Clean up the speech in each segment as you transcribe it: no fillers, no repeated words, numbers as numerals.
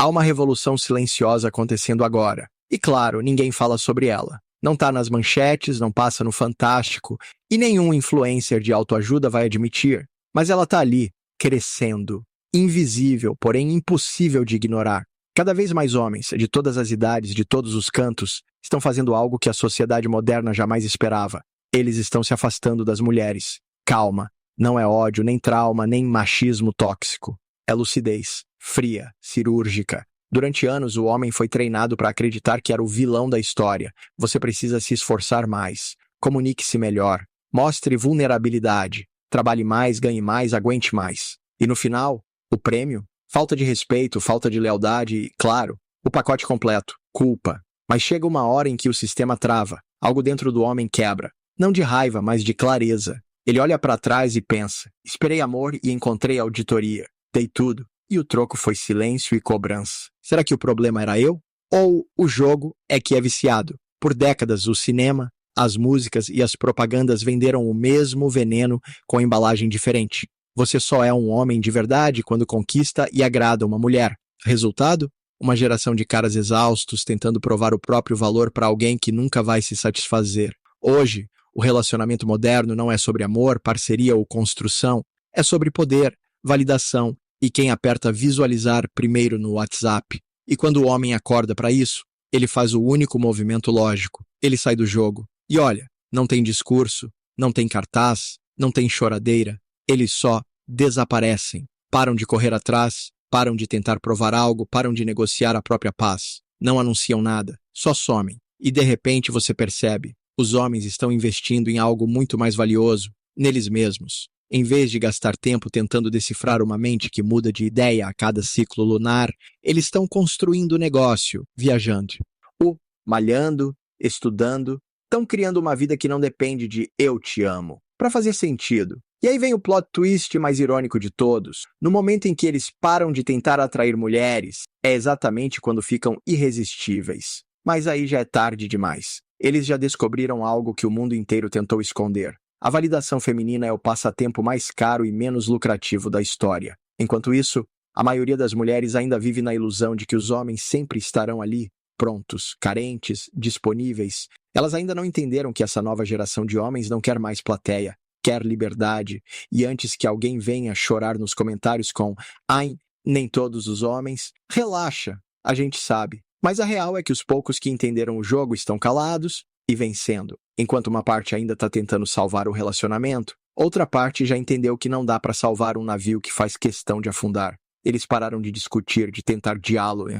Há uma revolução silenciosa acontecendo agora. E claro, ninguém fala sobre ela. Não tá nas manchetes, não passa no Fantástico, e nenhum influencer de autoajuda vai admitir. Mas ela tá ali, crescendo. Invisível, porém impossível de ignorar. Cada vez mais homens, de todas as idades, de todos os cantos, estão fazendo algo que a sociedade moderna jamais esperava. Eles estão se afastando das mulheres. Calma, não é ódio, nem trauma, nem machismo tóxico. É lucidez, fria, cirúrgica. Durante anos, o homem foi treinado para acreditar que era o vilão da história. Você precisa se esforçar mais. Comunique-se melhor. Mostre vulnerabilidade. Trabalhe mais, ganhe mais, aguente mais. E no final, o prêmio? Falta de respeito, falta de lealdade e, claro, o pacote completo, culpa. Mas chega uma hora em que o sistema trava. Algo dentro do homem quebra. Não de raiva, mas de clareza. Ele olha para trás e pensa: esperei amor e encontrei auditoria. Dei tudo. E o troco foi silêncio e cobrança. Será que o problema era eu? Ou o jogo é que é viciado? Por décadas, o cinema, as músicas e as propagandas venderam o mesmo veneno com embalagem diferente. Você só é um homem de verdade quando conquista e agrada uma mulher. Resultado? Uma geração de caras exaustos tentando provar o próprio valor para alguém que nunca vai se satisfazer. Hoje, o relacionamento moderno não é sobre amor, parceria ou construção. É sobre poder, validação e quem aperta visualizar primeiro no WhatsApp. E quando o homem acorda para isso, ele faz o único movimento lógico. Ele sai do jogo. E olha, não tem discurso, não tem cartaz, não tem choradeira. Eles só desaparecem. Param de correr atrás, param de tentar provar algo, param de negociar a própria paz. Não anunciam nada, só somem. E de repente você percebe, os homens estão investindo em algo muito mais valioso, neles mesmos. Em vez de gastar tempo tentando decifrar uma mente que muda de ideia a cada ciclo lunar, eles estão construindo negócio, viajando, malhando, estudando, estão criando uma vida que não depende de eu te amo, para fazer sentido. E aí vem o plot twist mais irônico de todos. No momento em que eles param de tentar atrair mulheres, é exatamente quando ficam irresistíveis. Mas aí já é tarde demais. Eles já descobriram algo que o mundo inteiro tentou esconder. A validação feminina é o passatempo mais caro e menos lucrativo da história. Enquanto isso, a maioria das mulheres ainda vive na ilusão de que os homens sempre estarão ali, prontos, carentes, disponíveis. Elas ainda não entenderam que essa nova geração de homens não quer mais plateia, quer liberdade. E antes que alguém venha chorar nos comentários com "ai, nem todos os homens", relaxa, a gente sabe. Mas a real é que os poucos que entenderam o jogo estão calados e vencendo. Enquanto uma parte ainda está tentando salvar o relacionamento, outra parte já entendeu que não dá para salvar um navio que faz questão de afundar. Eles pararam de discutir, de tentar diálogo,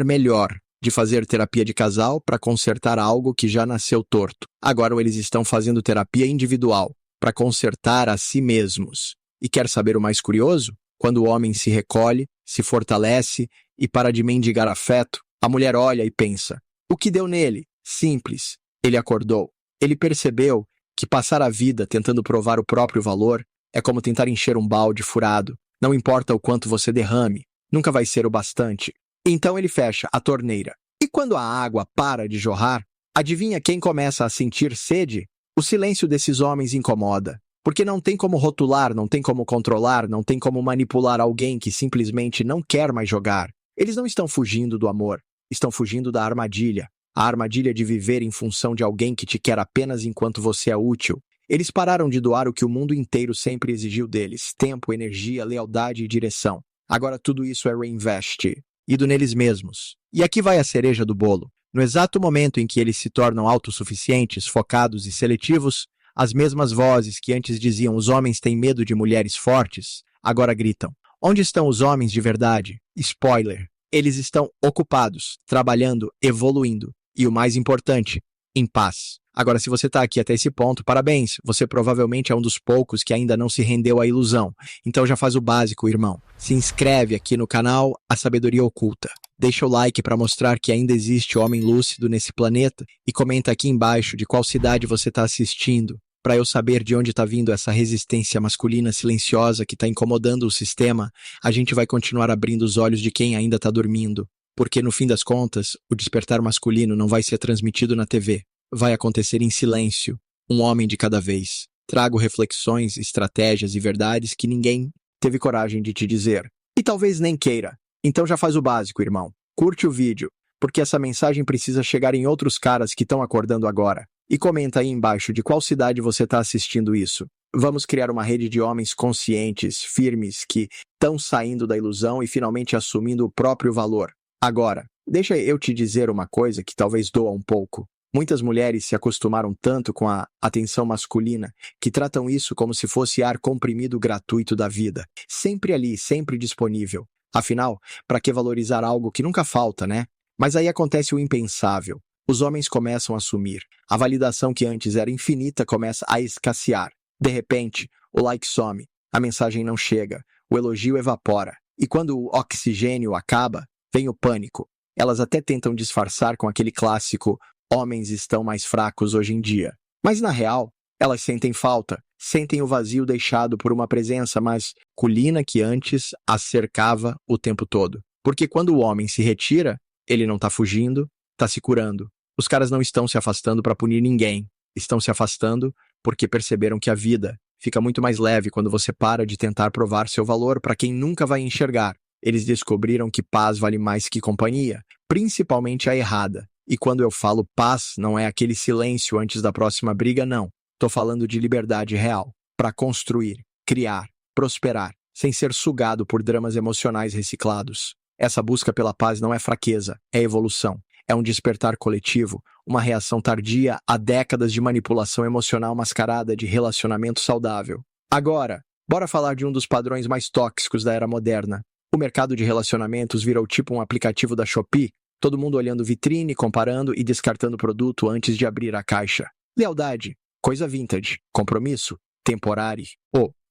melhor, de fazer terapia de casal para consertar algo que já nasceu torto. Agora eles estão fazendo terapia individual para consertar a si mesmos. E quer saber o mais curioso? Quando o homem se recolhe, se fortalece e para de mendigar afeto, a mulher olha e pensa: o que deu nele? Simples. Ele acordou. Ele percebeu que passar a vida tentando provar o próprio valor é como tentar encher um balde furado. Não importa o quanto você derrame, nunca vai ser o bastante. Então ele fecha a torneira. E quando a água para de jorrar, adivinha quem começa a sentir sede? O silêncio desses homens incomoda. Porque não tem como rotular, não tem como controlar, não tem como manipular alguém que simplesmente não quer mais jogar. Eles não estão fugindo do amor, estão fugindo da armadilha. A armadilha de viver em função de alguém que te quer apenas enquanto você é útil. Eles pararam de doar o que o mundo inteiro sempre exigiu deles: tempo, energia, lealdade e direção. Agora tudo isso é reinvest, ido neles mesmos. E aqui vai a cereja do bolo. No exato momento em que eles se tornam autossuficientes, focados e seletivos, as mesmas vozes que antes diziam os homens têm medo de mulheres fortes, agora gritam: onde estão os homens de verdade? Spoiler. Eles estão ocupados, trabalhando, evoluindo. E o mais importante, em paz. Agora, se você está aqui até esse ponto, parabéns. Você provavelmente é um dos poucos que ainda não se rendeu à ilusão. Então já faz o básico, irmão. Se inscreve aqui no canal A Sabedoria Oculta. Deixa o like para mostrar que ainda existe homem lúcido nesse planeta e comenta aqui embaixo de qual cidade você está assistindo, para eu saber de onde está vindo essa resistência masculina silenciosa que está incomodando o sistema. A gente vai continuar abrindo os olhos de quem ainda está dormindo. Porque, no fim das contas, o despertar masculino não vai ser transmitido na TV. Vai acontecer em silêncio, um homem de cada vez. Trago reflexões, estratégias e verdades que ninguém teve coragem de te dizer. E talvez nem queira. Então já faz o básico, irmão. Curte o vídeo, porque essa mensagem precisa chegar em outros caras que estão acordando agora. E comenta aí embaixo de qual cidade você está assistindo isso. Vamos criar uma rede de homens conscientes, firmes, que estão saindo da ilusão e finalmente assumindo o próprio valor. Agora, deixa eu te dizer uma coisa que talvez doa um pouco. Muitas mulheres se acostumaram tanto com a atenção masculina que tratam isso como se fosse ar comprimido gratuito da vida. Sempre ali, sempre disponível. Afinal, para que valorizar algo que nunca falta, né? Mas aí acontece o impensável. Os homens começam a sumir. A validação que antes era infinita começa a escassear. De repente, o like some, a mensagem não chega, o elogio evapora. E quando o oxigênio acaba, vem o pânico. Elas até tentam disfarçar com aquele clássico "homens estão mais fracos hoje em dia". Mas na real, elas sentem falta, sentem o vazio deixado por uma presença masculina que antes as cercava o tempo todo. Porque quando o homem se retira, ele não está fugindo, está se curando. Os caras não estão se afastando para punir ninguém, estão se afastando porque perceberam que a vida fica muito mais leve quando você para de tentar provar seu valor para quem nunca vai enxergar. Eles descobriram que paz vale mais que companhia, principalmente a errada. E quando eu falo paz, não é aquele silêncio antes da próxima briga, não. Estou falando de liberdade real, para construir, criar, prosperar, sem ser sugado por dramas emocionais reciclados. Essa busca pela paz não é fraqueza, é evolução. É um despertar coletivo, uma reação tardia a décadas de manipulação emocional mascarada de relacionamento saudável. Agora, bora falar de um dos padrões mais tóxicos da era moderna. O mercado de relacionamentos virou tipo um aplicativo da Shopee, todo mundo olhando vitrine, comparando e descartando produto antes de abrir a caixa. Lealdade, coisa vintage, compromisso, temporário.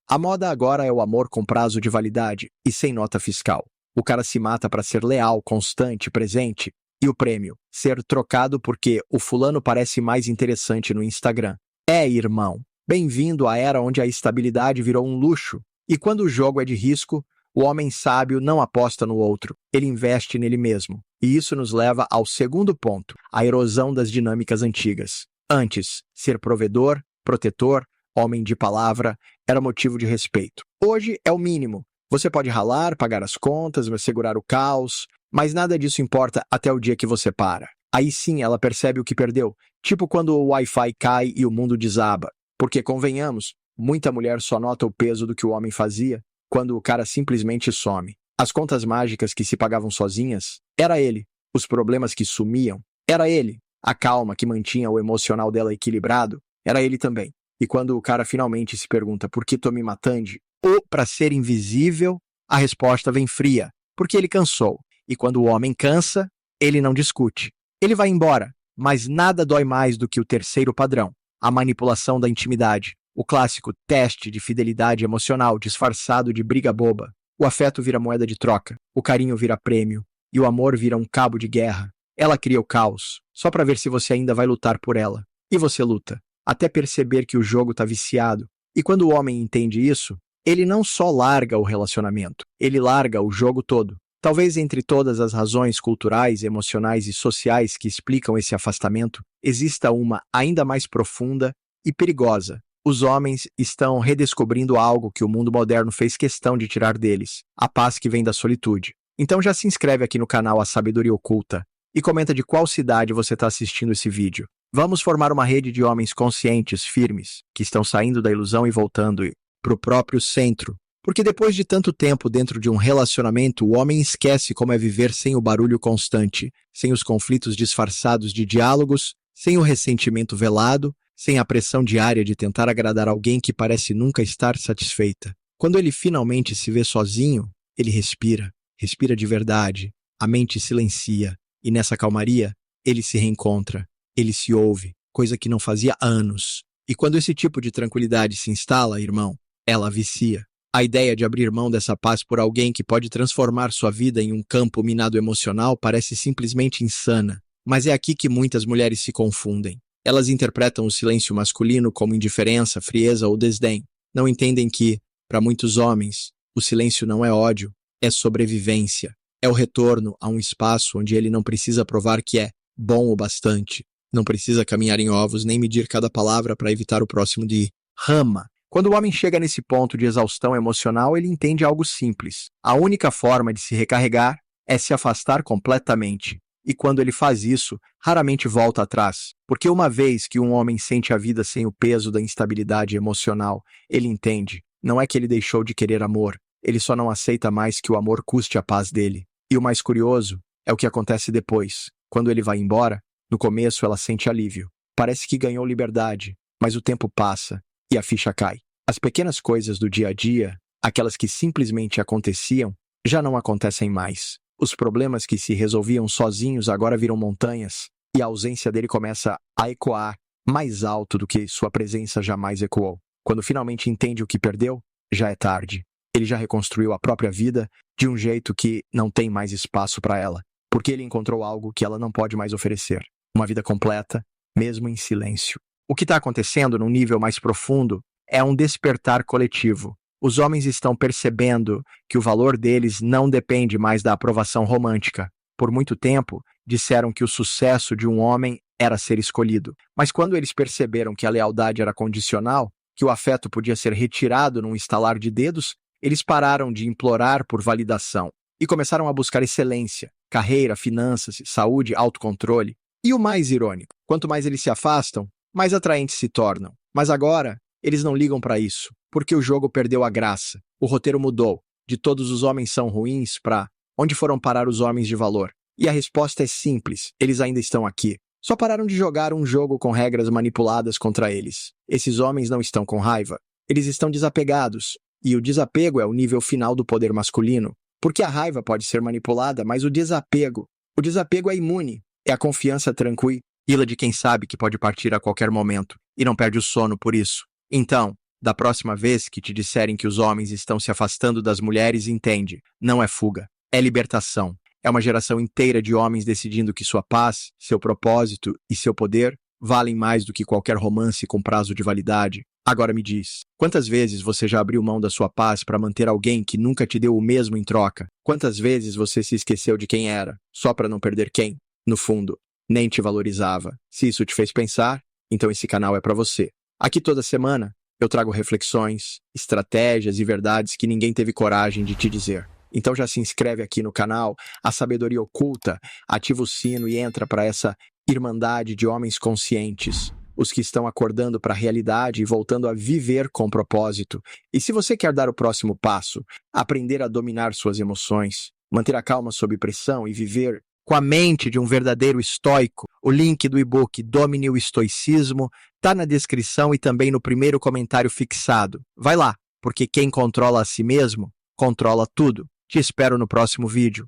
A moda agora é o amor com prazo de validade e sem nota fiscal. O cara se mata para ser leal, constante, presente. E o prêmio? Ser trocado porque o fulano parece mais interessante no Instagram. Irmão, bem-vindo à era onde a estabilidade virou um luxo. E quando o jogo é de risco, o homem sábio não aposta no outro, ele investe nele mesmo. E isso nos leva ao segundo ponto, a erosão das dinâmicas antigas. Antes, ser provedor, protetor, homem de palavra, era motivo de respeito. Hoje é o mínimo. Você pode ralar, pagar as contas, segurar o caos, mas nada disso importa até o dia que você para. Aí sim ela percebe o que perdeu, tipo quando o Wi-Fi cai e o mundo desaba. Porque, convenhamos, muita mulher só nota o peso do que o homem fazia quando o cara simplesmente some. As contas mágicas que se pagavam sozinhas, era ele. Os problemas que sumiam, era ele. A calma que mantinha o emocional dela equilibrado, era ele também. E quando o cara finalmente se pergunta por que tô me matando, ou para ser invisível, a resposta vem fria, porque ele cansou. E quando o homem cansa, ele não discute. Ele vai embora, mas nada dói mais do que o terceiro padrão, a manipulação da intimidade. O clássico teste de fidelidade emocional disfarçado de briga boba. O afeto vira moeda de troca, o carinho vira prêmio, e o amor vira um cabo de guerra. Ela cria o caos, só para ver se você ainda vai lutar por ela. E você luta, até perceber que o jogo está viciado. E quando o homem entende isso, ele não só larga o relacionamento, ele larga o jogo todo. Talvez entre todas as razões culturais, emocionais e sociais que explicam esse afastamento, exista uma ainda mais profunda e perigosa. Os homens estão redescobrindo algo que o mundo moderno fez questão de tirar deles, a paz que vem da solitude. Então já se inscreve aqui no canal A Sabedoria Oculta e comenta de qual cidade você está assistindo esse vídeo. Vamos formar uma rede de homens conscientes, firmes, que estão saindo da ilusão e voltando para o próprio centro. Porque depois de tanto tempo dentro de um relacionamento, o homem esquece como é viver sem o barulho constante, sem os conflitos disfarçados de diálogos, sem o ressentimento velado, sem a pressão diária de tentar agradar alguém que parece nunca estar satisfeita. Quando ele finalmente se vê sozinho, ele respira, respira de verdade, a mente silencia, e nessa calmaria, ele se reencontra, ele se ouve, coisa que não fazia há anos. E quando esse tipo de tranquilidade se instala, irmão, ela vicia. A ideia de abrir mão dessa paz por alguém que pode transformar sua vida em um campo minado emocional parece simplesmente insana. Mas é aqui que muitas mulheres se confundem. Elas interpretam o silêncio masculino como indiferença, frieza ou desdém. Não entendem que, para muitos homens, o silêncio não é ódio, é sobrevivência. É o retorno a um espaço onde ele não precisa provar que é bom o bastante. Não precisa caminhar em ovos nem medir cada palavra para evitar o próximo de rama. Quando o homem chega nesse ponto de exaustão emocional, ele entende algo simples. A única forma de se recarregar é se afastar completamente. E quando ele faz isso, raramente volta atrás. Porque uma vez que um homem sente a vida sem o peso da instabilidade emocional, ele entende. Não é que ele deixou de querer amor, ele só não aceita mais que o amor custe a paz dele. E o mais curioso é o que acontece depois. Quando ele vai embora, no começo ela sente alívio. Parece que ganhou liberdade, mas o tempo passa e a ficha cai. As pequenas coisas do dia a dia, aquelas que simplesmente aconteciam, já não acontecem mais. Os problemas que se resolviam sozinhos agora viram montanhas, e a ausência dele começa a ecoar mais alto do que sua presença jamais ecoou. Quando finalmente entende o que perdeu, já é tarde. Ele já reconstruiu a própria vida de um jeito que não tem mais espaço para ela, porque ele encontrou algo que ela não pode mais oferecer. Uma vida completa, mesmo em silêncio. O que está acontecendo num nível mais profundo é um despertar coletivo. Os homens estão percebendo que o valor deles não depende mais da aprovação romântica. Por muito tempo, disseram que o sucesso de um homem era ser escolhido. Mas quando eles perceberam que a lealdade era condicional, que o afeto podia ser retirado num estalar de dedos, eles pararam de implorar por validação e começaram a buscar excelência, carreira, finanças, saúde, autocontrole. E o mais irônico, quanto mais eles se afastam, mais atraentes se tornam. Mas agora, eles não ligam para isso, porque o jogo perdeu a graça. O roteiro mudou. De todos os homens são ruins para onde foram parar os homens de valor? E a resposta é simples, eles ainda estão aqui. Só pararam de jogar um jogo com regras manipuladas contra eles. Esses homens não estão com raiva, eles estão desapegados. E o desapego é o nível final do poder masculino. Porque a raiva pode ser manipulada, mas o desapego é imune. É a confiança tranquila de quem sabe que pode partir a qualquer momento e não perde o sono por isso. Então, da próxima vez que te disserem que os homens estão se afastando das mulheres, entende, não é fuga, é libertação. É uma geração inteira de homens decidindo que sua paz, seu propósito e seu poder valem mais do que qualquer romance com prazo de validade. Agora me diz, quantas vezes você já abriu mão da sua paz para manter alguém que nunca te deu o mesmo em troca? Quantas vezes você se esqueceu de quem era, só para não perder quem, no fundo, nem te valorizava? Se isso te fez pensar, então esse canal é para você. Aqui toda semana, eu trago reflexões, estratégias e verdades que ninguém teve coragem de te dizer. Então já se inscreve aqui no canal, A Sabedoria Oculta, ativa o sino e entra para essa irmandade de homens conscientes, os que estão acordando para a realidade e voltando a viver com propósito. E se você quer dar o próximo passo, aprender a dominar suas emoções, manter a calma sob pressão e viver com a mente de um verdadeiro estoico, o link do e-book Domine o Estoicismo está na descrição e também no primeiro comentário fixado. Vai lá, porque quem controla a si mesmo, controla tudo. Te espero no próximo vídeo.